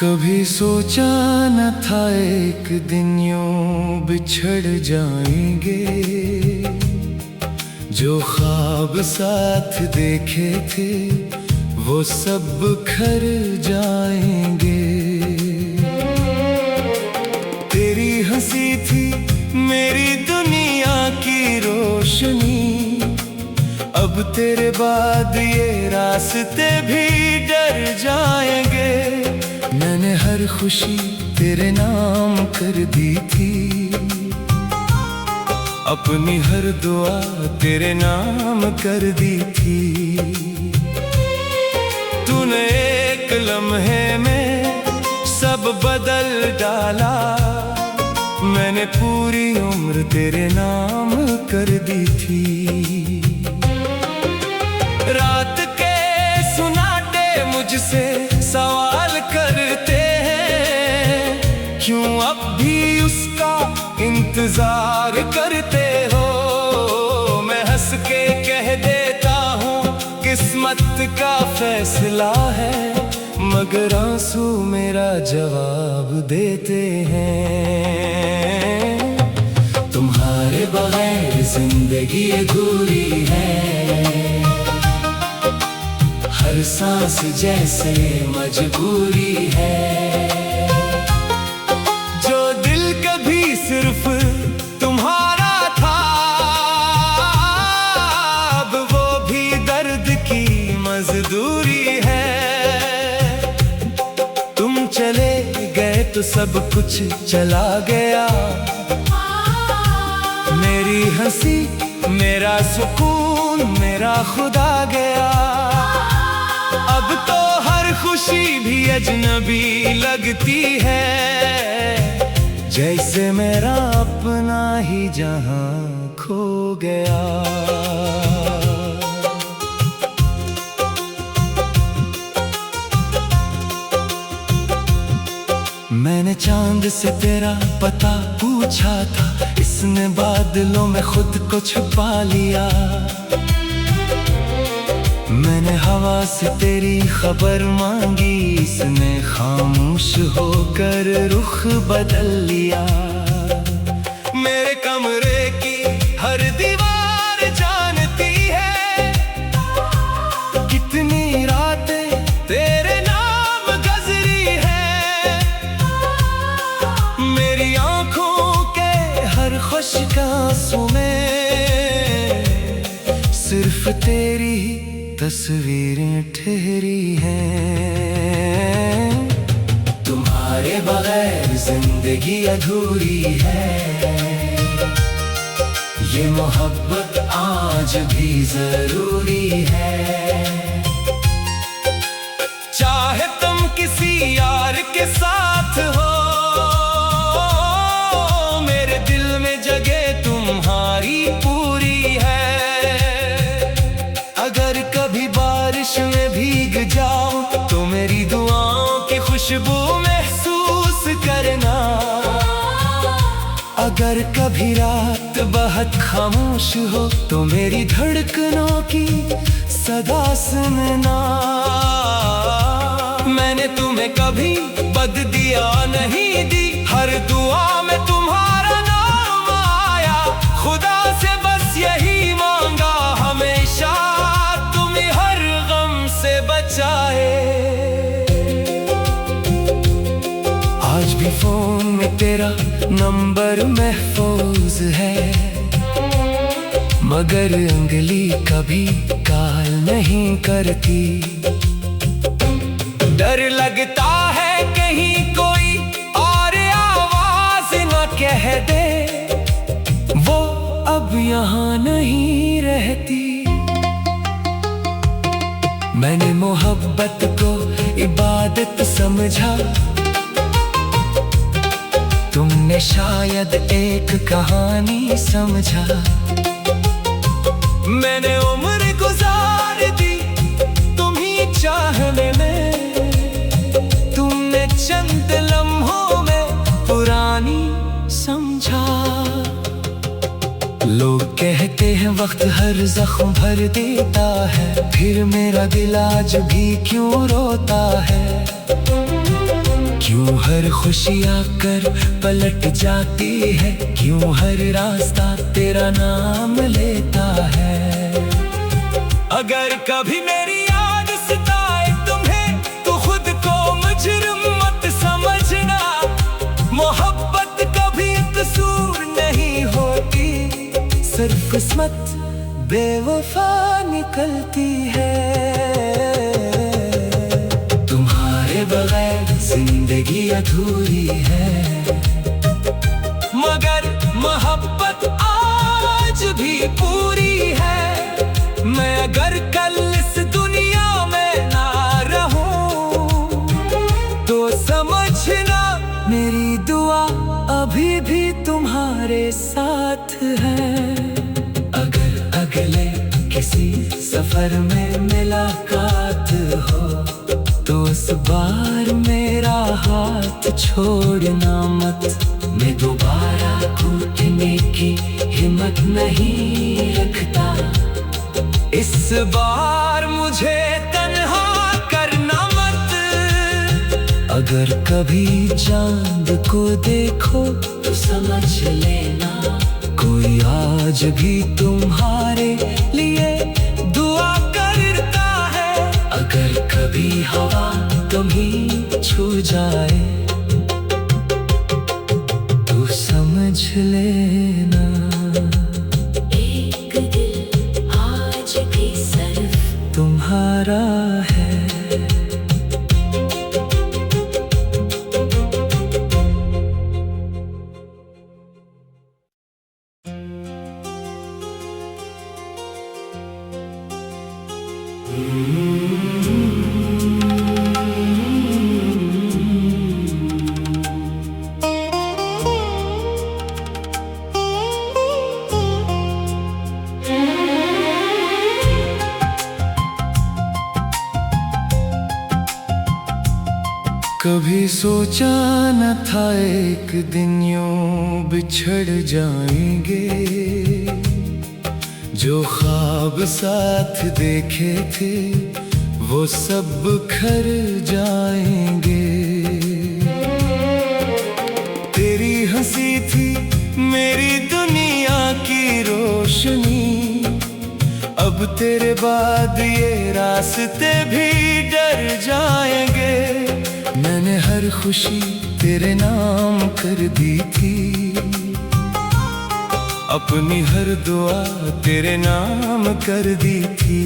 कभी सोचा न था एक दिन यूं बिछड़ जाएंगे, जो ख्वाब साथ देखे थे वो सब बिखर जाएंगे। तेरी हंसी थी मेरी दुनिया की रोशनी, अब तेरे बाद ये रास्ते भी डर जाएंगे। मैंने हर खुशी तेरे नाम कर दी थी, अपनी हर दुआ तेरे नाम कर दी थी। तूने एक लम्हे में सब बदल डाला, मैंने पूरी उम्र तेरे नाम कर दी थी। रात के सुनाटे मुझसे सवाल करते हैं, क्यों अब भी उसका इंतजार करते हो। मैं हंस के कह देता हूँ किस्मत का फैसला है, मगर आंसू मेरा जवाब देते हैं। तुम्हारे बगैर जिंदगी अधूरी है, हर सांस जैसे मजबूरी है। जो दिल कभी सिर्फ तुम्हारा था, अब वो भी दर्द की मजदूरी है। तुम चले गए तो सब कुछ चला गया, मेरी हंसी मेरा सुकून मेरा खुदा गया। अब तो हर खुशी भी अजनबी लगती है, जैसे मेरा अपना ही जहां खो गया। मैंने चांद से तेरा पता पूछा था, इसने बादलों में खुद को छुपा लिया। मैंने हवा से तेरी खबर मांगी, इसने खामोश होकर रुख बदल लिया। मेरे कमरे की हर दीवार जानती है, कितनी रातें तेरे नाम गजरी है। मेरी आंखों के हर खुश्क आंसू में सिर्फ तेरी तस्वीरें ठहरी हैं। तुम्हारे बगैर जिंदगी अधूरी है, ये मोहब्बत आज भी जरूरी है। चाहे तुम किसी यार के साथ हो, मेरे दिल में जगह तुम्हारी पूरी है। अगर कभी बारिश में भीग जाओ तो मेरी दुआओं की खुशबू महसूस करना। अगर कभी रात बहुत खामोश हो तो मेरी धड़कनों की सदा सुनना। मैंने तुम्हें कभी बद दिया नहीं दी, हर दुआ में तुम्हारा नाम आया। खुदा से बस यही मांगा, हमेशा तुम्हें हर गम से बचाए। आज भी फोन में तेरा नंबर महफूज है, मगर उंगली कभी कॉल नहीं करती। डर लगता है कहीं कोई और आवाज न कह दे, वो अब यहाँ नहीं रहती। मैंने मोहब्बत को इबादत समझा, तुमने शायद एक कहानी समझा। मैंने उम्र गुजार दी चाहने में तुमने चंद लम्हों में पुरानी समझा। लोग कहते हैं वक्त हर जख्म भर देता है, फिर मेरा दिल आज भी क्यों रोता है? क्यों हर खुशी आकर पलट जाती है? क्यों हर रास्ता तेरा नाम लेता है? अगर कभी मेरी याद सताए तुम्हें तो खुद को मुजरिम मत समझना। मोहब्बत कभी कसूर नहीं होती, सिर्फ किस्मत बेवफा निकलती है। तुम्हारे बगैर जिंदगी अधूरी है, मगर मोहब्बत आज भी पूरी है। मैं अगर कल इस दुनिया में ना रहूं तो समझना मेरी दुआ अभी भी तुम्हारे साथ है। अगर अगले किसी सफर में मुलाकात हो तो इस बार मेरा हाथ छोड़ना मत। मैं दोबारा टूटने की हिम्मत नहीं रखता, इस बार मुझे तन्हा करना मत। अगर कभी चांद को देखो तो समझ लेना कोई आज भी तुम्हारे लिए दुआ करता है। अगर कभी हवा तुम्हें छू जाए तो समझ लेना एक दिल आज भी सिर्फ तुम्हारा है। कभी सोचा न था एक दिन यूं बिछड़ जाएंगे, जो ख्वाब साथ देखे थे वो सब बिखर जाएंगे। तेरी हंसी थी मेरी दुनिया की रोशनी, अब तेरे बाद ये रास्ते भी डर जाएंगे। मैंने हर खुशी तेरे नाम कर दी थी, अपनी हर दुआ तेरे नाम कर दी थी।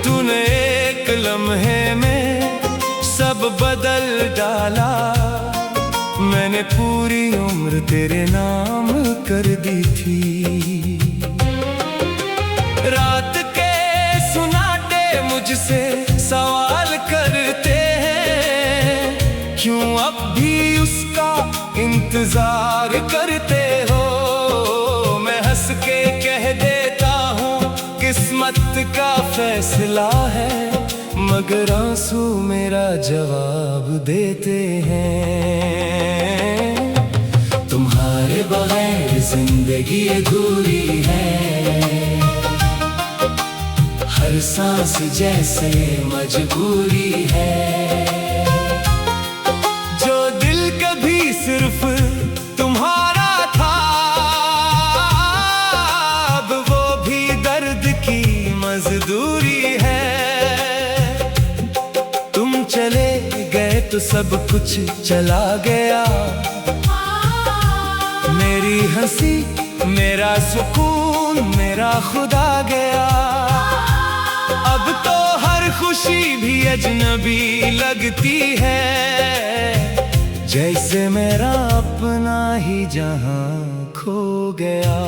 तूने एक लम्हे में सब बदल डाला, मैंने पूरी उम्र तेरे नाम कर दी थी। रात के सुनाटे मुझसे सवाल करते हैं, क्यों अब भी उसका इंतजार करते हो? मैं हंस के कह देता हूँ किस्मत का फैसला है, मगर आंसू मेरा जवाब देते हैं। तुम्हारे बगैर जिंदगी अधूरी है, हर सांस जैसे मजबूरी है। जो दिल कभी सिर्फ तुम्हारा था, अब वो भी दर्द की मजदूरी है। तुम चले गए तो सब कुछ चला गया, मेरी हंसी मेरा सुकून मेरा खुदा गया। अब तो हर खुशी भी अजनबी लगती है, जैसे मेरा अपना ही जहां खो गया।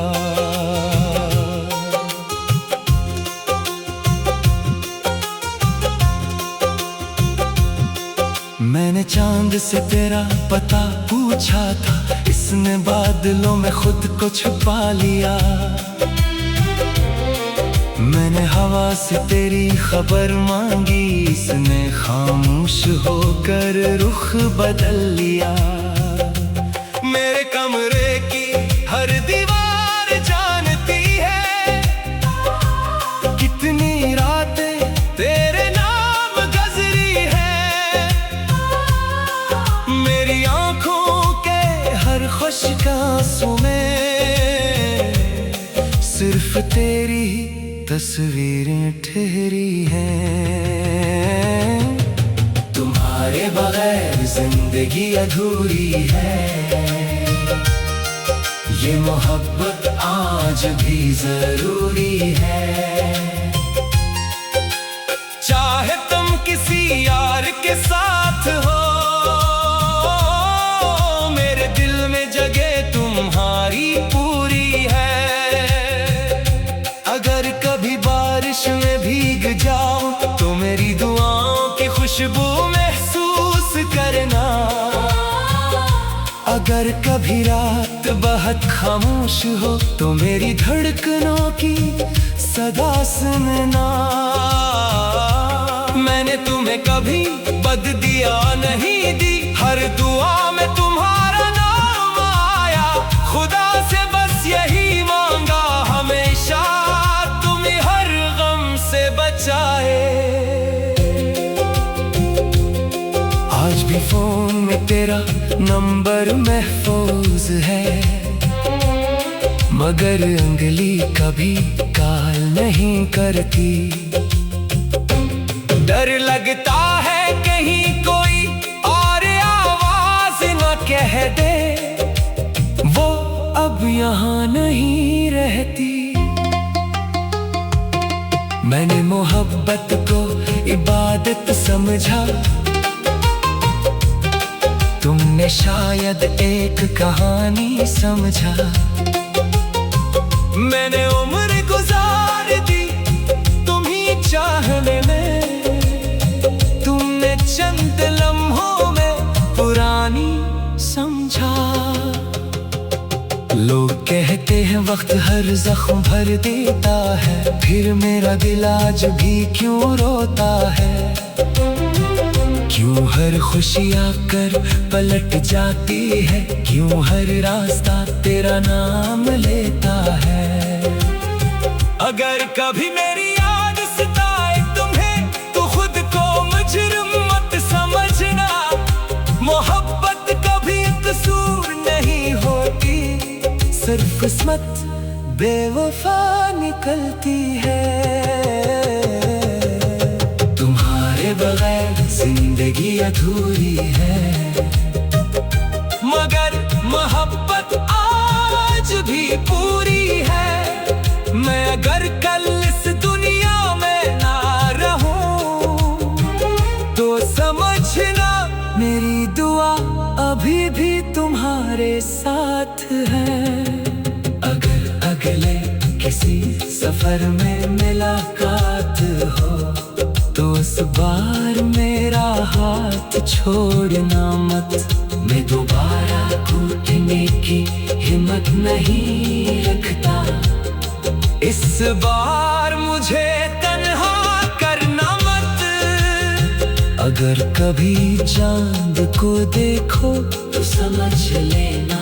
मैंने चांद से तेरा पता पूछा था, इसने बादलों में खुद को छुपा लिया। मैंने हवा से तेरी खबर मांगी, इसने खामोश होकर रुख बदल लिया। मेरे कमरे की हर दीवार जानती है, कितनी रातें तेरे नाम गजरी है। मेरी आंखों के हर खुश्क आंसू में सिर्फ तेरी ही तस्वीरें ठहरी हैं। तुम्हारे बगैर जिंदगी अधूरी है, ये मोहब्बत आज भी जरूरी है। चाहे तुम किसी यार के साथ हो, मेरे दिल में जगह तुम्हारी पूरी है। अगर कभी बारिश में भीग जाओ तो मेरी दुआओं की खुशबू महसूस करना। अगर कभी रात बहुत खामोश हो तो मेरी धड़कनों की सदा सुनना। मैंने तुम्हें कभी बद दिया नहीं दी, हर दुआ में तुम्हारा नाम आया। खुदा से बस यही मांगा, हमेशा तुम्हें हर गम से बचाए। आज भी फोन में तेरा नंबर महफूज है, मगर उंगली कभी कॉल नहीं करती। डर लगता है कहीं कोई और आवाज न कह दे, वो अब यहाँ नहीं रहती। मैंने मोहब्बत को इबादत समझा, तुमने शायद एक कहानी समझा। मैंने उम्र गुजार दी तुम्हीं चाहने में, तुमने चंद लम्हों में पुरानी समझा। लोग कहते हैं वक्त हर जख्म भर देता है, फिर मेरा दिल आज भी क्यों रोता है। क्यों हर खुशी आकर पलट जाती है, क्यों हर रास्ता तेरा नाम लेता है। अगर कभी मेरी याद सताए तुम्हें तो खुद को मुजरिम मत समझना। मोहब्बत कभी कसूर नहीं होती, सिर्फ किस्मत बेवफा निकलती है। तुम्हारे बगैर जिंदगी अधूरी है, मगर मोहब्बत आज भी पूरी है। मैं अगर कल इस दुनिया में ना रहूं तो समझना मेरी दुआ अभी भी तुम्हारे साथ है। अगर अगले किसी सफर में मुलाकात हो तो इस बार मेरा हाथ छोड़ना मत। मैं दोबारा टूटने की हिम्मत नहीं रखता, इस बार मुझे तन्हा करना मत। अगर कभी चांद को देखो तो समझ लेना,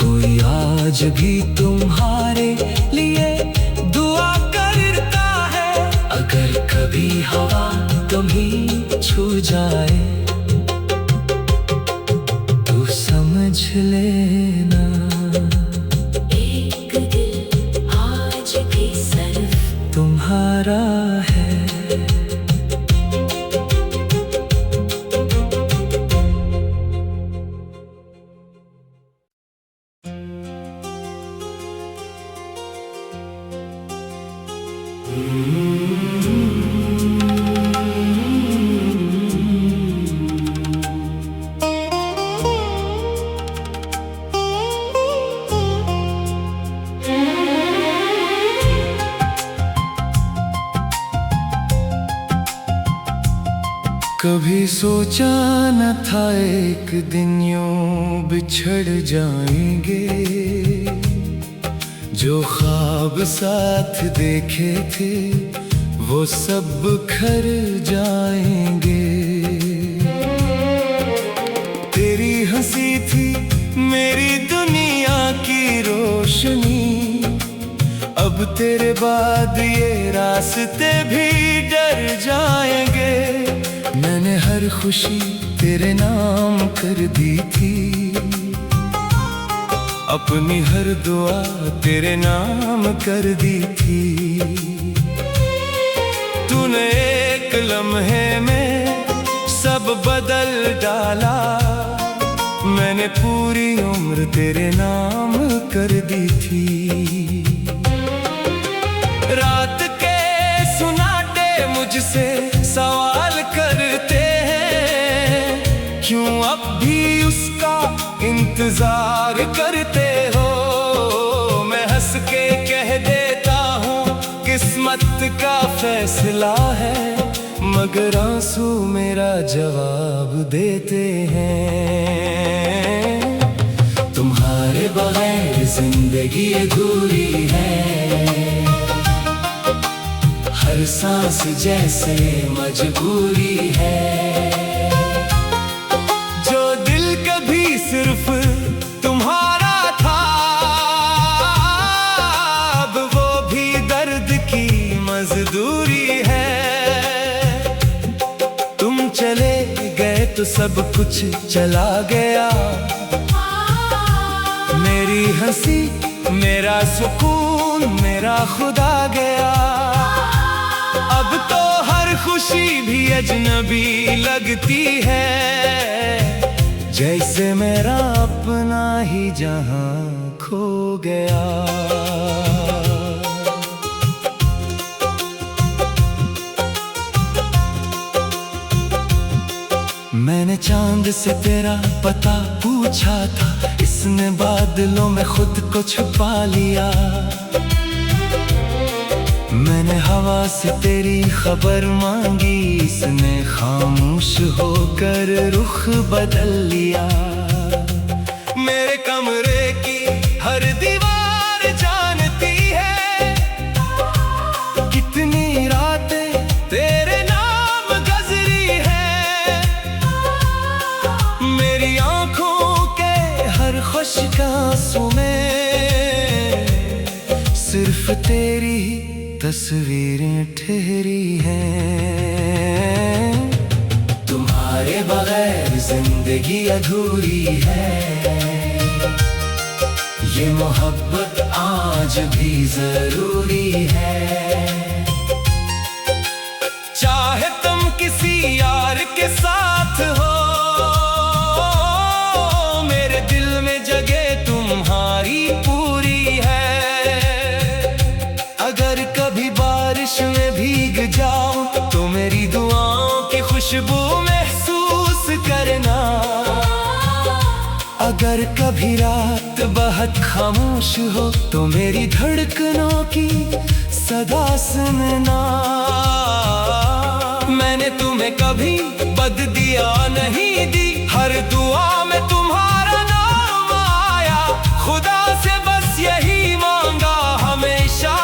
कोई आज भी तुम्हारे लिए दुआ करता है। अगर कभी हवा तुम्हें छू जाए तो समझ लेना, एक दिल आज भी सिर्फ तुम्हारा है। कभी सोचा न था एक दिन यूं बिछड़ जाएंगे, जो ख्वाब ख्वाब साथ देखे थे वो सब बिखर जाएंगे। तेरी हंसी थी मेरी दुनिया की रोशनी, अब तेरे बाद ये रास्ते भी डर जाएंगे। मैंने हर खुशी तेरे नाम कर दी थी, अपनी हर दुआ तेरे नाम कर दी थी। तूने एक लम्हे में सब बदल डाला, मैंने पूरी उम्र तेरे नाम कर दी थी। रात के सुनाटे मुझसे सवाल करते हैं, क्यों अब भी उसका इंतजार करते हो। मैं हंस के कह देता हूँ किस्मत का फैसला है, मगर आंसू मेरा जवाब देते हैं। तुम्हारे बगैर जिंदगी अधूरी है, हर सांस जैसे मजबूरी है। जो दिल कभी सिर्फ तुम्हारा था, अब वो भी दर्द की मजदूरी है। तुम चले गए तो सब कुछ चला गया, मेरी हंसी मेरा सुकून मेरा खुदा गया। अब तो हर खुशी भी अजनबी लगती है, जैसे मेरा अपना ही जहां खो गया। मैंने चांद से तेरा पता पूछा था, इसने बादलों में खुद को छुपा लिया। मैंने हवा से तेरी खबर मांगी, इसने खामोश होकर रुख बदल लिया। मेरे कमरे की हर दीवार जानती है, कितनी रातें तेरे नाम गुजरी है। मेरी आंखों के हर खुश्क आंसू में सिर्फ तेरी तस्वीरें ठहरी हैं। तुम्हारे बगैर जिंदगी अधूरी है, ये मोहब्बत आज भी जरूरी है। चाहे तुम किसी यार के साथ हो, मेरे दिल में जगह तुम्हारी पूरी है। अगर कभी बारिश में भीग जाऊं तो मेरी दुआओं की खुशबू महसूस करना। अगर कभी रात बहुत खामोश हो तो मेरी धड़कनों की सदा सुनना। मैंने तुम्हें कभी बद दिया नहीं दी, हर दुआ में तुम्हारा नाम आया। खुदा से बस यही मांगा हमेशा,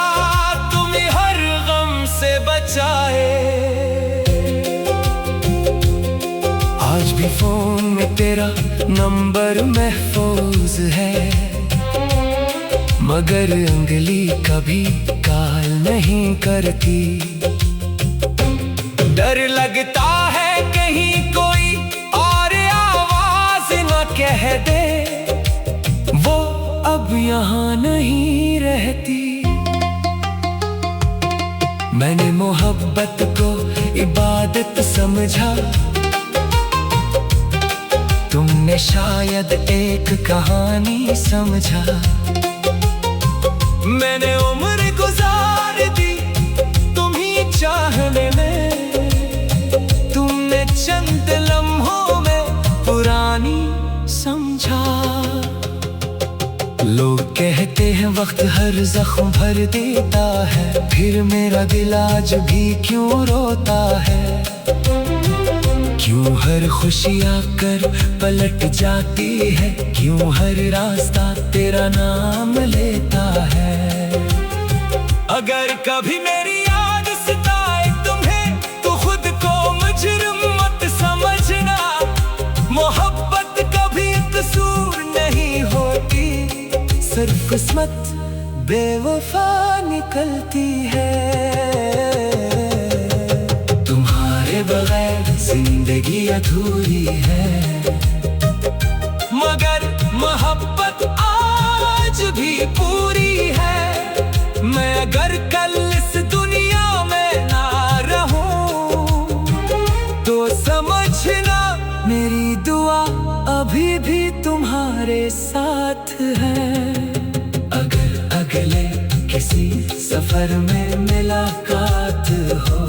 तुम्हें हर गम से बचाए। आज भी फोन में तेरा नंबर महफूज है, मगर उंगली कभी कॉल नहीं करती। डर लगता है कहीं कोई और आवाज न कह दे, वो अब यहाँ नहीं रहती। मैंने मोहब्बत को इबादत समझा, तुमने शायद एक कहानी समझा। मैंने उम्र गुजार दी तुम्हीं चाहने में, तुमने चंद लम्हों में पुरानी समझा। लोग कहते हैं वक्त हर जख्म भर देता है, फिर मेरा दिल आज भी क्यों रोता है। क्यों हर खुशी आकर पलट जाती है, क्यों हर रास्ता तेरा नाम लेता है। कभी मेरी याद सताए तुम्हें तो खुद को मुजरिम मत समझना। मोहब्बत कभी कसूर नहीं होती, सिर्फ किस्मत बेवफा निकलती है। तुम्हारे बगैर जिंदगी अधूरी है, मगर मोहब्बत आज भी पूरी है। मैं अगर कल इस दुनिया में ना रहूं तो समझना मेरी दुआ अभी भी तुम्हारे साथ है। अगर अगले किसी सफर में मुलाकात हो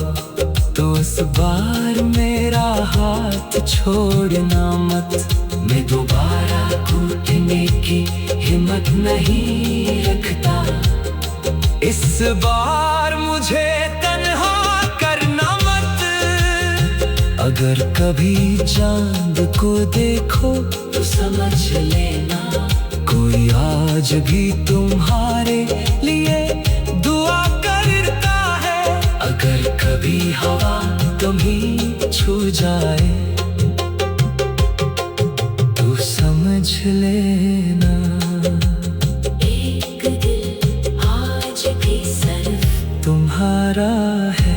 तो इस बार मेरा हाथ छोड़ना मत। मैं दोबारा टूटने की हिम्मत नहीं रखता, इस बार मुझे तन्हा करना मत। अगर कभी चांद को देखो तो समझ लेना कोई आज भी तुम्हारे लिए दुआ करता है। अगर कभी हवा तुम्हें छू जाए तो समझ लेना एक दिल आज भी सिर्फ तुम्हारा है।